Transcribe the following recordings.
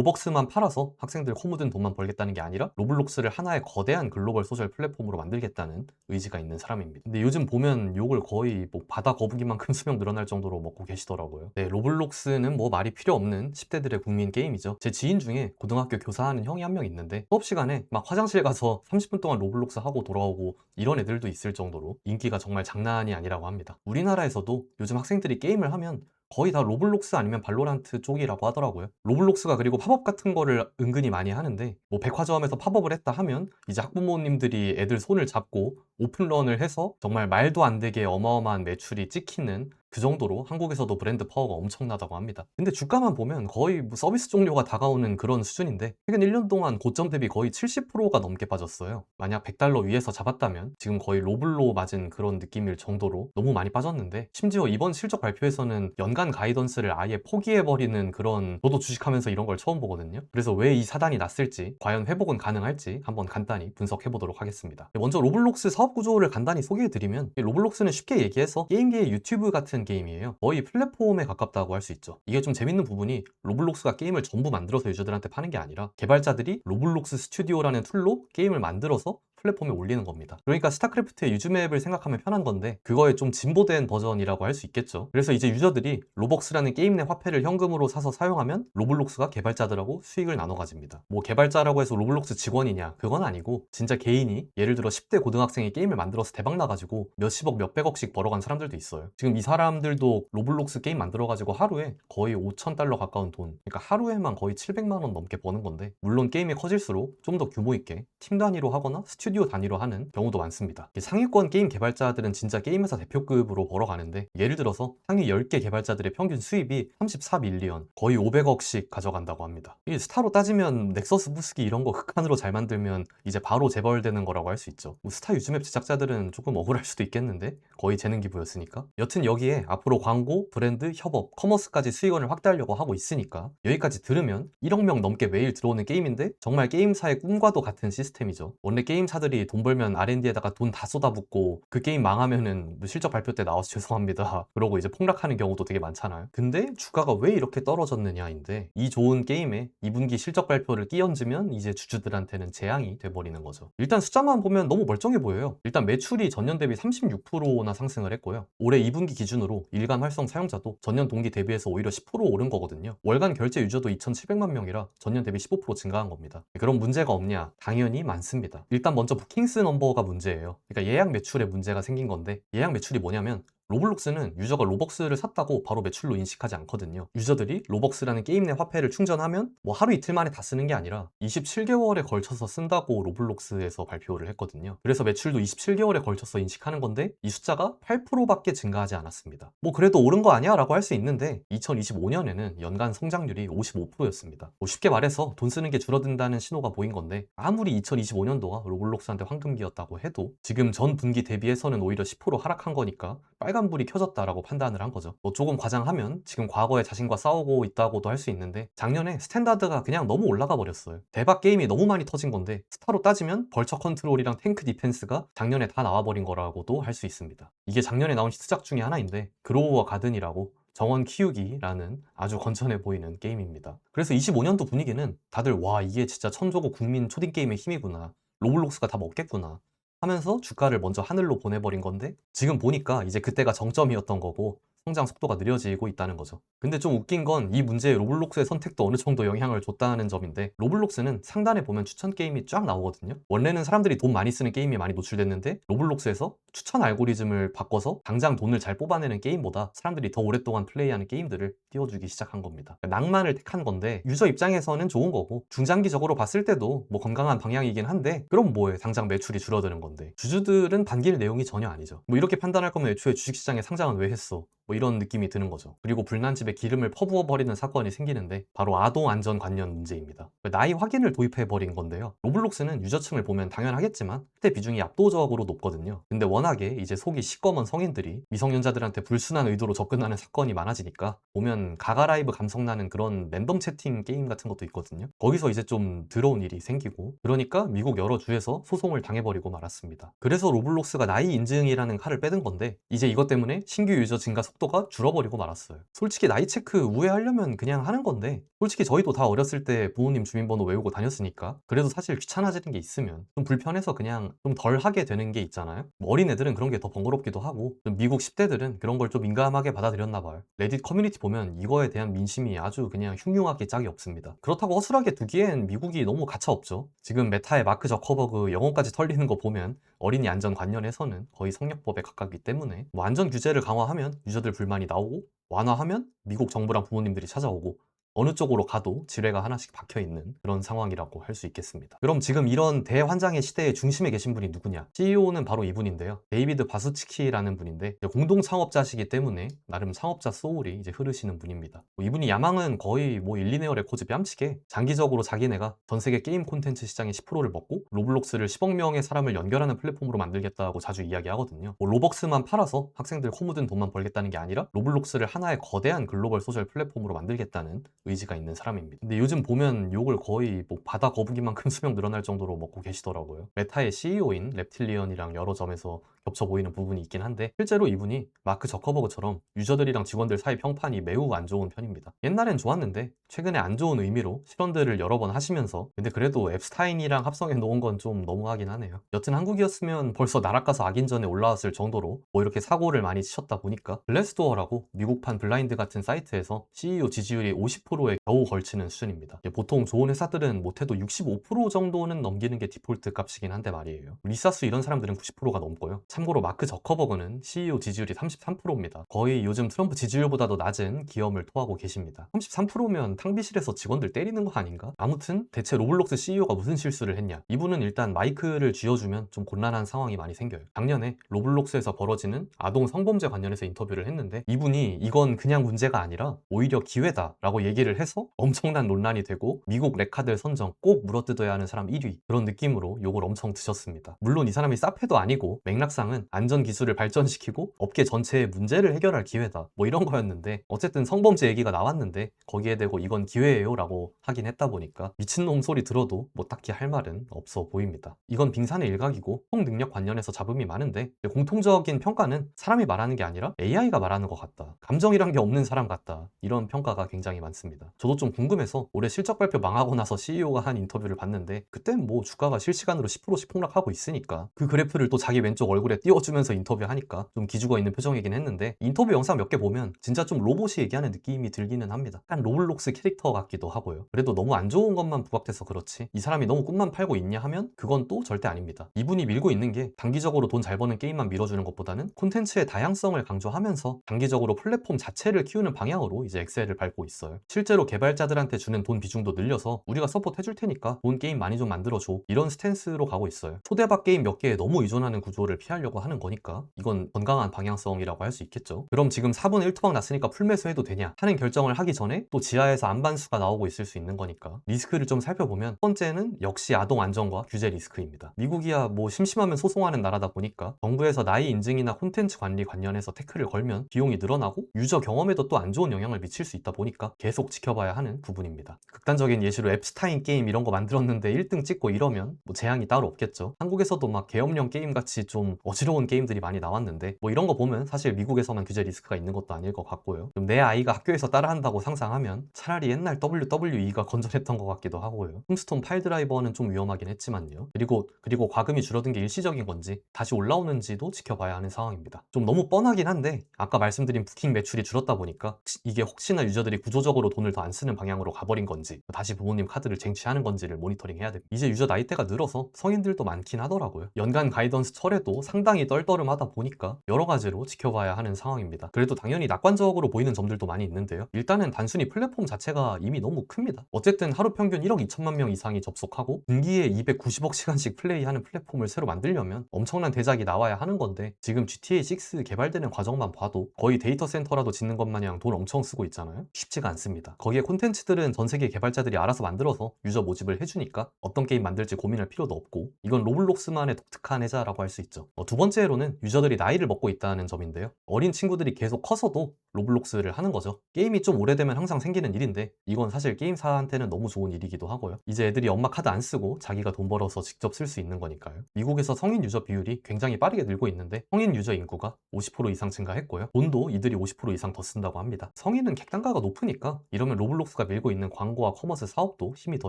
로벅스만 팔아서 학생들 코 묻은 돈만 벌겠다는 게 아니라 로블록스를 하나의 거대한 글로벌 소셜 플랫폼으로 만들겠다는 의지가 있는 사람입니다. 근데 요즘 보면 욕을 거의 뭐 바다 거북이만큼 수명 늘어날 정도로 먹고 계시더라고요. 네, 로블록스는 뭐 말이 필요 없는 10대들의 국민 게임이죠. 제 지인 중에 고등학교 교사하는 형이 한 명 있는데 수업 시간에 막 화장실 가서 30분 동안 로블록스 하고 돌아오고 이런 애들도 있을 정도로 인기가 정말 장난이 아니라고 합니다. 우리나라에서도 요즘 학생들이 게임을 하면 거의 다 로블록스 아니면 발로란트 쪽이라고 하더라고요. 로블록스가 그리고 팝업 같은 거를 은근히 많이 하는데 뭐 백화점에서 팝업을 했다 하면 이제 학부모님들이 애들 손을 잡고 오픈런을 해서 정말 말도 안 되게 어마어마한 매출이 찍히는 그 정도로 한국에서도 브랜드 파워가 엄청나다고 합니다. 근데 주가만 보면 거의 뭐 서비스 종료가 다가오는 그런 수준인데 최근 1년 동안 고점 대비 거의 70%가 넘게 빠졌어요. 만약 100달러 위에서 잡았다면 지금 거의 로블로 맞은 그런 느낌일 정도로 너무 많이 빠졌는데 심지어 이번 실적 발표에서는 연간 가이던스를 아예 포기해버리는 그런, 저도 주식하면서 이런 걸 처음 보거든요. 그래서 왜 이 사단이 났을지, 과연 회복은 가능할지 한번 간단히 분석해보도록 하겠습니다. 먼저 로블록스 사업 구조를 간단히 소개해드리면 로블록스는 쉽게 얘기해서 게임계의 유튜브 같은 게임이에요. 거의 플랫폼에 가깝다고 할 수 있죠. 이게 좀 재밌는 부분이 로블록스가 게임을 전부 만들어서 유저들한테 파는 게 아니라 개발자들이 로블록스 스튜디오라는 툴로 게임을 만들어서 플랫폼에 올리는 겁니다. 그러니까 스타크래프트의 유즈맵을 생각하면 편한 건데 그거에 좀 진보된 버전이라고 할 수 있겠죠. 그래서 이제 유저들이 로벅스라는 게임 내 화폐를 현금으로 사서 사용하면 로블록스가 개발자들하고 수익을 나눠 가집니다. 뭐 개발자라고 해서 로블록스 직원이냐, 그건 아니고 진짜 개인이 예를 들어 10대 고등학생이 게임을 만들어서 대박 나가지고 몇십억 몇백억씩 벌어간 사람들도 있어요. 지금 이 사람들도 로블록스 게임 만들어가지고 하루에 거의 5,000달러 가까운 돈, 그러니까 하루에만 거의 700만 원 넘게 버는 건데, 물론 게임이 커질수록 좀 더 규모 있게 팀 단위로 하거나 스튜디오 단위로 하는 경우도 많습니다. 상위권 게임 개발자들은 진짜 게임회사 대표급으로 벌어가는데, 예를 들어서 상위 10개 개발자들의 평균 수입이 34밀리언, 거의 500억씩 가져간다고 합니다. 이 스타로 따지면 넥서스 부스기 이런 거 극한으로 잘 만들면 이제 바로 재벌되는 거라고 할 수 있죠. 뭐 스타 유즈맵 제작자들은 조금 억울할 수도 있겠는데 거의 재능 기부였으니까. 여튼 여기에 앞으로 광고, 브랜드, 협업, 커머스까지 수익원을 확대하려고 하고 있으니까 여기까지 들으면 1억 명 넘게 매일 들어오는 게임인데 정말 게임사의 꿈과도 같은 시스템이죠. 원래 게임사들이 돈 벌면 R&D에다가 돈 다 쏟아붓고 그 게임 망하면은 뭐 실적 발표 때 나와서 죄송합니다 그러고 이제 폭락하는 경우도 되게 많잖아요. 근데 주가가 왜 이렇게 떨어졌느냐인데, 이 좋은 게임에 2분기 실적 발표를 끼얹으면 이제 주주들한테는 재앙이 돼버리는 거죠. 일단 숫자만 보면 너무 멀쩡해 보여요. 일단 매출이 전년 대비 36%나 상승을 했고요. 올해 2분기 기준으로 일간 활성 사용자도 전년 동기 대비해서 오히려 10% 오른 거거든요. 월간 결제 유저도 2,700만 명이라 전년 대비 15% 증가한 겁니다. 그런 문제가 없냐? 당연히 많습니다. 일단 먼저 부킹스 넘버가 문제예요. 그러니까 예약 매출에 문제가 생긴 건데, 예약 매출이 뭐냐면 로블록스는 유저가 로벅스를 샀다고 바로 매출로 인식하지 않거든요. 유저들이 로벅스라는 게임 내 화폐를 충전하면 뭐 하루 이틀 만에 다 쓰는 게 아니라 27개월에 걸쳐서 쓴다고 로블록스에서 발표를 했거든요. 그래서 매출도 27개월에 걸쳐서 인식하는 건데 이 숫자가 8%밖에 증가하지 않았습니다. 뭐 그래도 오른 거 아니야 라고 할 수 있는데 2025년에는 연간 성장률이 55%였습니다. 뭐 쉽게 말해서 돈 쓰는 게 줄어든다는 신호가 보인 건데, 아무리 2025년도가 로블록스한테 황금기였다고 해도 지금 전 분기 대비해서는 오히려 10% 하락한 거니까 빨간불이 켜졌다라고 판단을 한 거죠. 뭐 조금 과장하면 지금 과거에 자신과 싸우고 있다고도 할 수 있는데, 작년에 스탠다드가 그냥 너무 올라가 버렸어요. 대박 게임이 너무 많이 터진 건데 스타로 따지면 벌처 컨트롤이랑 탱크 디펜스가 작년에 다 나와버린 거라고도 할 수 있습니다. 이게 작년에 나온 히트작 중에 하나인데 그로우어 가든이라고 정원 키우기라는 아주 건전해 보이는 게임입니다. 그래서 25년도 분위기는 다들 와, 이게 진짜 천조국 국민 초딩 게임의 힘이구나, 로블록스가 다 먹겠구나 하면서 주가를 먼저 하늘로 보내버린 건데, 지금 보니까 이제 그때가 정점이었던 거고 성장 속도가 느려지고 있다는 거죠. 근데 좀 웃긴 건 이 문제에 로블록스의 선택도 어느 정도 영향을 줬다는 점인데, 로블록스는 상단에 보면 추천 게임이 쫙 나오거든요. 원래는 사람들이 돈 많이 쓰는 게임이 많이 노출됐는데 로블록스에서 추천 알고리즘을 바꿔서 당장 돈을 잘 뽑아내는 게임보다 사람들이 더 오랫동안 플레이하는 게임들을 띄워주기 시작한 겁니다. 낭만을 택한 건데 유저 입장에서는 좋은 거고, 중장기적으로 봤을 때도 뭐 건강한 방향이긴 한데, 그럼 뭐해, 당장 매출이 줄어드는 건데 주주들은 반길 내용이 전혀 아니죠. 뭐 이렇게 판단할 거면 애초에 주식시장에 상장은 왜 했어, 뭐 이런 느낌이 드는 거죠. 그리고 불난집에 기름을 퍼부어 버리는 사건이 생기는데 바로 아동 안전 관련 문제입니다. 나이 확인을 도입해 버린 건데요. 로블록스는 유저층을 보면 당연하겠지만 그때 비중이 압도적으로 높거든요. 근데 워낙에 이제 속이 시꺼먼 성인들이 미성년자들한테 불순한 의도로 접근하는 사건이 많아지니까 보면 가가라이브 감성나는 그런 랜덤 채팅 게임 같은 것도 있거든요. 거기서 이제 좀 더러운 일이 생기고, 그러니까 미국 여러 주에서 소송을 당해버리고 말았습니다. 그래서 로블록스가 나이 인증이라는 칼을 빼든 건데, 이제 이것 때문에 신규 유저 증가 속도 속도가 줄어버리고 말았어요. 솔직히 나이 체크 우회하려면 그냥 하는 건데, 솔직히 저희도 다 어렸을 때 부모님 주민번호 외우고 다녔으니까 그래도 사실 귀찮아지는 게 있으면 좀 불편해서 그냥 좀 덜 하게 되는 게 있잖아요. 뭐 어린애들은 그런 게 더 번거롭기도 하고, 좀 미국 10대들은 그런 걸 좀 민감하게 받아들였나 봐요. 레딧 커뮤니티 보면 이거에 대한 민심이 아주 그냥 흉흉하게 짝이 없습니다. 그렇다고 허술하게 두기엔 미국이 너무 가차없죠. 지금 메타의 마크 저커버그 영혼까지 털리는 거 보면 어린이 안전 관련해서는 거의 성역법에 가깝기 때문에 뭐 안전 규제를 강화하면 유저들 불만이 나오고, 완화하면 미국 정부랑 부모님들이 찾아오고, 어느 쪽으로 가도 지뢰가 하나씩 박혀있는 그런 상황이라고 할 수 있겠습니다. 그럼 지금 이런 대환장의 시대의 중심에 계신 분이 누구냐? CEO는 바로 이분인데요. 데이비드 바수치키라는 분인데, 공동 창업자시기 때문에 나름 창업자 소울이 이제 흐르시는 분입니다. 이분이 야망은 거의 뭐 일리네어 레코즈 뺨치게 장기적으로 자기네가 전 세계 게임 콘텐츠 시장의 10%를 먹고 로블록스를 10억 명의 사람을 연결하는 플랫폼으로 만들겠다고 자주 이야기하거든요. 뭐 로벅스만 팔아서 학생들 코 묻은 돈만 벌겠다는 게 아니라 로블록스를 하나의 거대한 글로벌 소셜 플랫폼으로 만들겠다는 의지가 있는 사람입니다. 근데 요즘 보면 욕을 거의 뭐 바다 거북이만큼 수명 늘어날 정도로 먹고 계시더라고요. 메타의 CEO인 랩틸리언이랑 여러 점에서 겹쳐 보이는 부분이 있긴 한데, 실제로 이분이 마크 저커버그처럼 유저들이랑 직원들 사이 평판이 매우 안 좋은 편입니다. 옛날엔 좋았는데 최근에 안 좋은 의미로 실언들을 여러 번 하시면서, 근데 그래도 앱스타인이랑 합성해 놓은 건 좀 너무하긴 하네요. 여튼 한국이었으면 벌써 나락가서 악인전에 올라왔을 정도로 뭐 이렇게 사고를 많이 치셨다 보니까 글래스도어라고 미국판 블라인드 같은 사이트에서 CEO 지지율이 50%에 겨우 걸치는 수준입니다. 보통 좋은 회사들은 못해도 65% 정도는 넘기는 게 디폴트 값이긴 한데 말이에요. 리사스 이런 사람들은 90%가 넘고요. 참고로 마크 저커버그는 CEO 지지율이 33%입니다. 거의 요즘 트럼프 지지율보다도 낮은 기염을 토하고 계십니다. 33%면 탕비실에서 직원들 때리는 거 아닌가? 아무튼 대체 로블록스 CEO가 무슨 실수를 했냐? 이분은 일단 마이크를 쥐어주면 좀 곤란한 상황이 많이 생겨요. 작년에 로블록스에서 벌어지는 아동 성범죄 관련해서 인터뷰를 했는데, 이분이 이건 그냥 문제가 아니라 오히려 기회다 라고 얘기를 해서 엄청난 논란이 되고, 미국 레카들 선정 꼭 물어뜯어야 하는 사람 1위 그런 느낌으로 욕을 엄청 드셨습니다. 물론 이 사람이 사페도 아니고 맥락상은 안전 기술을 발전시키고 업계 전체의 문제를 해결할 기회다 뭐 이런 거였는데, 어쨌든 성범죄 얘기가 나왔는데 거기에 대고 이건 기회예요 라고 하긴 했다 보니까 미친놈 소리 들어도 뭐 딱히 할 말은 없어 보입니다. 이건 빙산의 일각이고 총능력 관련해서 잡음이 많은데, 공통적인 평가는 사람이 말하는 게 아니라 AI가 말하는 것 같다, 감정이란 게 없는 사람 같다, 이런 평가가 굉장히 많습니다. 저도 좀 궁금해서 올해 실적 발표 망하고 나서 CEO가 한 인터뷰를 봤는데, 그땐 뭐 주가가 실시간으로 10%씩 폭락하고 있으니까 그 그래프를 또 자기 왼쪽 얼굴에 띄워주면서 인터뷰하니까 좀 기죽어 있는 표정이긴 했는데, 인터뷰 영상 몇 개 보면 진짜 좀 로봇이 얘기하는 느낌이 들기는 합니다. 약간 로블록스 캐릭터 같기도 하고요. 그래도 너무 안 좋은 것만 부각돼서 그렇지 이 사람이 너무 꿈만 팔고 있냐 하면 그건 또 절대 아닙니다. 이분이 밀고 있는 게 단기적으로 돈 잘 버는 게임만 밀어주는 것보다는 콘텐츠의 다양성을 강조하면서 단기적으로 플랫폼 자체를 키우는 방향으로 이제 엑셀을 밟고 있어요. 실제로 개발자들한테 주는 돈 비중도 늘려서 우리가 서포트 해줄 테니까 좋은 게임 많이 좀 만들어줘, 이런 스탠스로 가고 있어요. 초대박 게임 몇 개에 너무 의존하는 구조를 피하려고 하는 거니까 이건 건강한 방향성이라고 할 수 있겠죠. 그럼 지금 4분의 1 토막 났으니까 풀매수해도 되냐 하는 결정을 하기 전에 또 지하에서 안반수가 나오고 있을 수 있는 거니까 리스크를 좀 살펴보면, 첫 번째는 역시 아동 안전과 규제 리스크입니다. 미국이야 뭐 심심하면 소송하는 나라다 보니까 정부에서 나이 인증이나 콘텐츠 관리 관련해서 태클을 걸면 비용이 늘어나고 유저 경험에도 또 안 좋은 영향을 미칠 수 있다 보니까 계속 지켜봐야 하는 부분입니다. 극단적인 예시로 앱스타인 게임 이런 거 만들었는데 1등 찍고 이러면 뭐 재앙이 따로 없겠죠. 한국에서도 막 계엄령 게임 같이 좀 어지러운 게임들이 많이 나왔는데, 뭐 이런 거 보면 사실 미국에서만 규제 리스크가 있는 것도 아닐 것 같고요. 좀 내 아이가 학교에서 따라한다고 상상하면 차라리 옛날 WWE가 건전했던 것 같기도 하고요. 톰스톤 파일 드라이버는 좀 위험하긴 했지만요. 그리고 과금이 줄어든 게 일시적인 건지 다시 올라오는지도 지켜봐야 하는 상황입니다. 좀 너무 뻔하긴 한데, 아까 말씀드린 부킹 매출이 줄었다 보니까 이게 혹시나 유저들이 구조적으로 돈을 더 안 쓰는 방향으로 가버린 건지, 다시 부모님 카드를 쟁취하는 건지를 모니터링 해야 됩니다. 이제 유저 나이대가 늘어서 성인들도 많긴 하더라고요. 연간 가이던스 철에도 상당히 떨떠름하다 보니까 여러 가지로 지켜봐야 하는 상황입니다. 그래도 당연히 낙관적으로 보이는 점들도 많이 있는데요. 일단은 단순히 플랫폼 자체가 이미 너무 큽니다. 어쨌든 하루 평균 1억 2천만 명 이상이 접속하고 분기에 290억 시간씩 플레이하는 플랫폼을 새로 만들려면 엄청난 대작이 나와야 하는 건데, 지금 GTA6 개발되는 과정만 봐도 거의 데이터 센터라도 짓는 것 마냥 돈 엄청 쓰고 있잖아요. 쉽지가 않습니다. 있습니다. 거기에 콘텐츠들은 전 세계 개발자들이 알아서 만들어서 유저 모집을 해주니까 어떤 게임 만들지 고민할 필요도 없고, 이건 로블록스만의 독특한 해자라고 할 수 있죠. 두 번째로는 유저들이 나이를 먹고 있다는 점인데요. 어린 친구들이 계속 커서도 로블록스를 하는 거죠. 게임이 좀 오래되면 항상 생기는 일인데, 이건 사실 게임사한테는 너무 좋은 일이기도 하고요. 이제 애들이 엄마 카드 안 쓰고 자기가 돈 벌어서 직접 쓸 수 있는 거니까요. 미국에서 성인 유저 비율이 굉장히 빠르게 늘고 있는데, 성인 유저 인구가 50% 이상 증가했고요. 돈도 이들이 50% 이상 더 쓴다고 합니다. 성인은 객단가가 높으니까 이러면 로블록스가 밀고 있는 광고와 커머스 사업도 힘이 더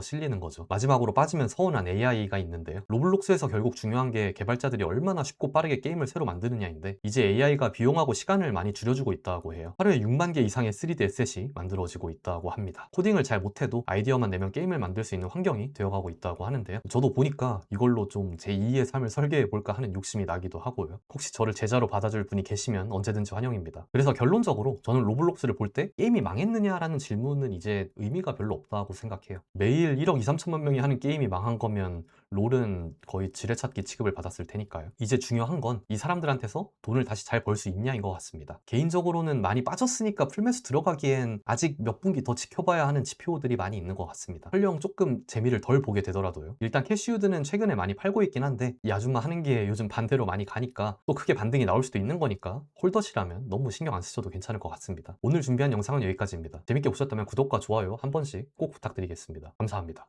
실리는 거죠. 마지막으로 빠지면 서운한 AI가 있는데요. 로블록스에서 결국 중요한 게 개발자들이 얼마나 쉽고 빠르게 게임을 새로 만드느냐인데, 이제 AI가 비용하고 시간을 많이 줄여주고 있다고 해요. 하루에 6만 개 이상의 3D 에셋이 만들어지고 있다고 합니다. 코딩을 잘 못해도 아이디어만 내면 게임을 만들 수 있는 환경이 되어가고 있다고 하는데요. 저도 보니까 이걸로 좀 제 2의 삶을 설계해볼까 하는 욕심이 나기도 하고요. 혹시 저를 제자로 받아줄 분이 계시면 언제든지 환영입니다. 그래서 결론적으로 저는 로블록스를 볼 때 게임이 망했느냐라는 질문은 이제 의미가 별로 없다고 생각해요. 매일 1억 2, 3천만 명이 하는 게임이 망한 거면 롤은 거의 지뢰찾기 취급을 받았을 테니까요. 이제 중요한 건 이 사람들한테서 돈을 다시 잘 벌 수 있냐인 것 같습니다. 개인적으로는 많이 빠졌으니까 풀매수 들어가기엔 아직 몇 분기 더 지켜봐야 하는 지표들이 많이 있는 것 같습니다. 설령 조금 재미를 덜 보게 되더라도요. 일단 캐시우드는 최근에 많이 팔고 있긴 한데, 이 아줌마 하는 게 요즘 반대로 많이 가니까 또 크게 반등이 나올 수도 있는 거니까 홀더시라면 너무 신경 안 쓰셔도 괜찮을 것 같습니다. 오늘 준비한 영상은 여기까지입니다. 재밌게 보셨다면 구독과 좋아요 한 번씩 꼭 부탁드리겠습니다. 감사합니다.